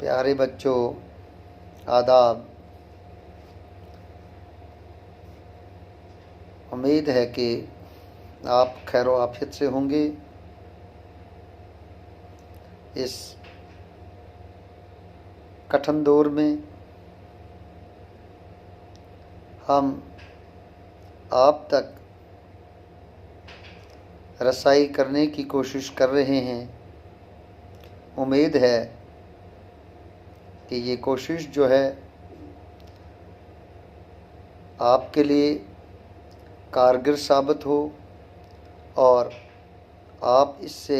پیارے بچوں، آداب۔ امید ہے کہ آپ خیر و عافیت سے ہوں گے۔ اس کٹھن دور میں ہم آپ تک رسائی کرنے کی کوشش کر رہے ہیں۔ امید ہے کہ یہ کوشش جو ہے آپ کے لیے کارگر ثابت ہو اور آپ اس سے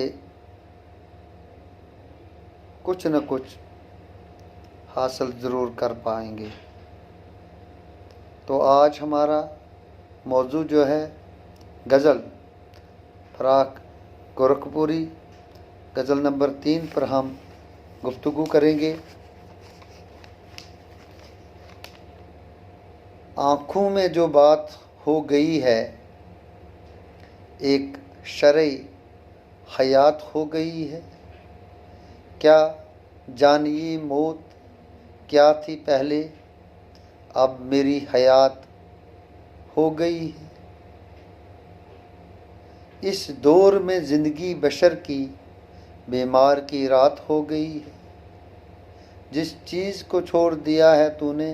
کچھ نہ کچھ حاصل ضرور کر پائیں گے۔ تو آج ہمارا موضوع جو ہے غزل فراق گورکھپوری غزل نمبر 3 پر ہم گفتگو کریں گے۔ آنکھوں میں جو بات ہو گئی ہے، ایک شرح حیات ہو گئی ہے۔ کیا جانیے موت کیا تھی پہلے، اب میری حیات ہو گئی ہے۔ اس دور میں زندگی بشر کی بیمار کی رات ہو گئی ہے۔ جس چیز کو چھوڑ دیا ہے تو نے،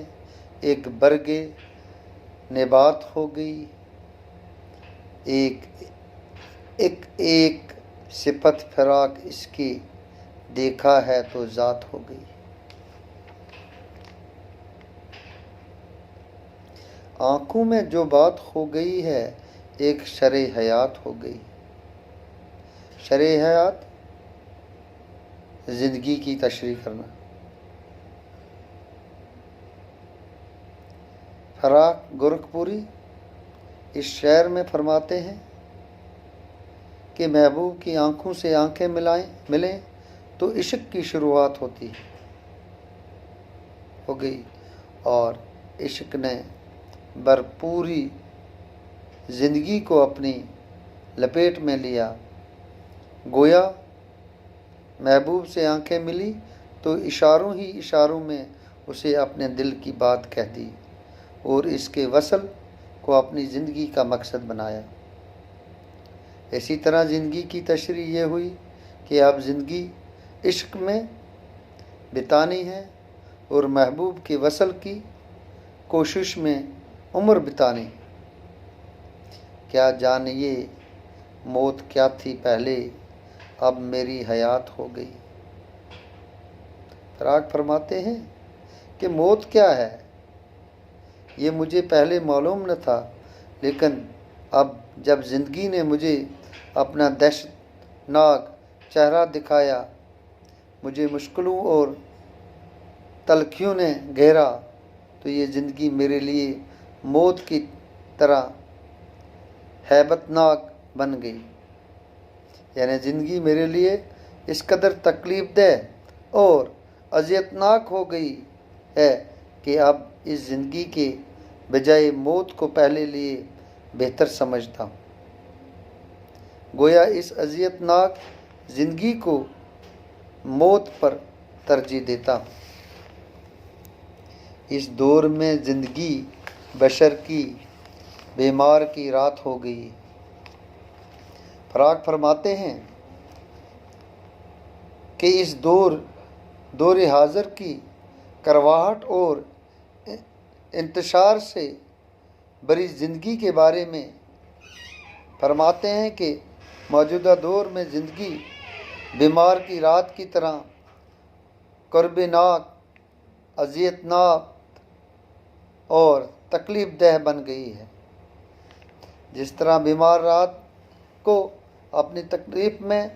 ایک برگ نبات ہو گئی۔ ایک صفت فراق اس کی، دیکھا ہے تو ذات ہو گئی۔ آنکھوں میں جو بات ہو گئی ہے، ایک شرح حیات ہو گئی۔ شرح حیات زندگی کی تشریح کرنا۔ فراق گورکھپوری اس شعر میں فرماتے ہیں کہ محبوب کی آنکھوں سے آنکھیں ملیں تو عشق کی شروعات ہو گئی، اور عشق نے بھرپوری زندگی کو اپنی لپیٹ میں لیا۔ گویا محبوب سے آنکھیں ملی تو اشاروں میں اسے اپنے دل کی بات کہہ دی اور اس کے وصل کو اپنی زندگی کا مقصد بنایا۔ اسی طرح زندگی کی تشریح یہ ہوئی کہ اب زندگی عشق میں بتانی ہے اور محبوب کے وصل کی کوشش میں عمر بتانی۔ کیا جانیے موت کیا تھی پہلے، اب میری حیات ہو گئی۔ فراق فرماتے ہیں کہ موت کیا ہے، یہ مجھے پہلے معلوم نہ تھا، لیکن اب جب زندگی نے مجھے اپنا دہشت ناک چہرہ دکھایا، مجھے مشکلوں اور تلخیوں نے گھیرا، تو یہ زندگی میرے لیے موت کی طرح ہیبت ناک بن گئی۔ یعنی زندگی میرے لیے اس قدر تکلیف دہ اور اذیت ناک ہو گئی ہے کہ اب اس زندگی کے بجائے موت کو پہلے لیے بہتر سمجھتا ہوں۔ گویا اس اذیت ناک زندگی کو موت پر ترجیح دیتا ہوں۔ اس دور میں زندگی بشر کی بیمار کی رات ہو گئی۔ فراق فرماتے ہیں کہ اس دور حاضر کی کرواہٹ اور انتشار سے بری زندگی کے بارے میں فرماتے ہیں کہ موجودہ دور میں زندگی بیمار کی رات کی طرح کرب ناک، اذیت ناک اور تکلیف دہ بن گئی ہے۔ جس طرح بیمار رات کو اپنی تکلیف میں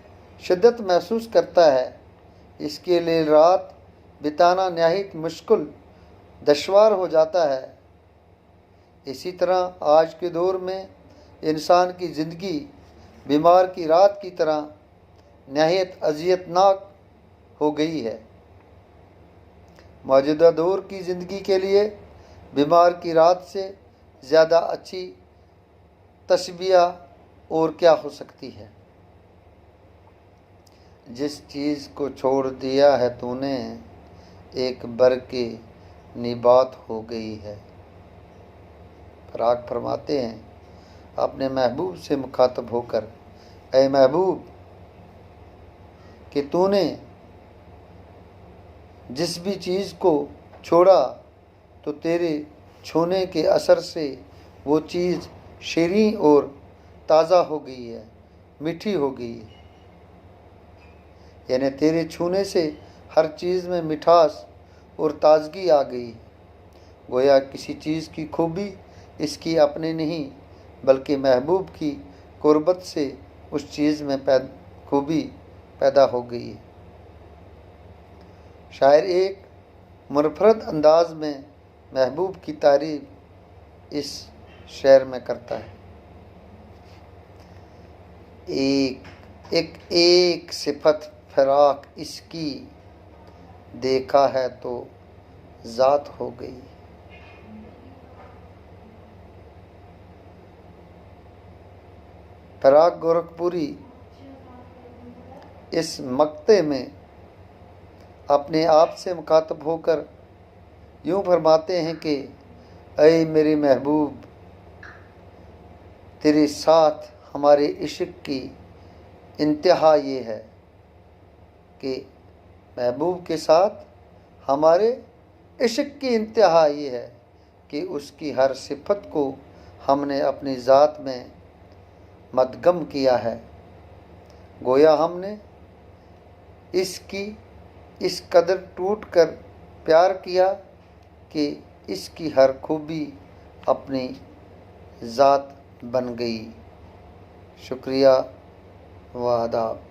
شدت محسوس کرتا ہے، اس کے لیے رات بتانا نہایت مشکل دشوار ہو جاتا ہے، اسی طرح آج کے دور میں انسان کی زندگی بیمار کی رات کی طرح نہایت اذیت ناک ہو گئی ہے۔ موجودہ دور کی زندگی کے لیے بیمار کی رات سے زیادہ اچھی تشبیہ اور کیا ہو سکتی ہے۔ جس چیز کو چھوڑ دیا ہے تو نے، ایک برق نبات ہو گئی ہے۔ پراگ فرماتے ہیں اپنے محبوب سے مخاطب ہو کر، اے محبوب کہ تو نے جس بھی چیز کو چھوڑا تو تیرے چھونے کے اثر سے وہ چیز شیریں اور تازہ ہو گئی ہے، میٹھی ہو گئی ہے۔ یعنی تیرے چھونے سے ہر چیز میں مٹھاس اور تازگی آ گئی۔ گویا کسی چیز کی خوبی اس کی اپنے نہیں بلکہ محبوب کی قربت سے اس چیز میں خوبی پیدا ہو گئی ہے۔ شاعر ایک منفرد انداز میں محبوب کی تعریف اس شعر میں کرتا ہے۔ ایک صفت فراق اس کی، دیکھا ہے تو ذات ہو گئی۔ پراگ گورکھپوری اس مقطع میں اپنے آپ سے مخاطب ہو کر یوں فرماتے ہیں کہ اے میرے محبوب، تیرے ساتھ ہمارے عشق کی انتہا یہ ہے کہ محبوب کے ساتھ ہمارے عشق کی انتہا یہ ہے کہ اس کی ہر صفت کو ہم نے اپنی ذات میں مدغم کیا ہے۔ گویا ہم نے اس کی اس قدر ٹوٹ کر پیار کیا کہ اس کی ہر خوبی اپنی ذات بن گئی۔ شکریہ و آداب۔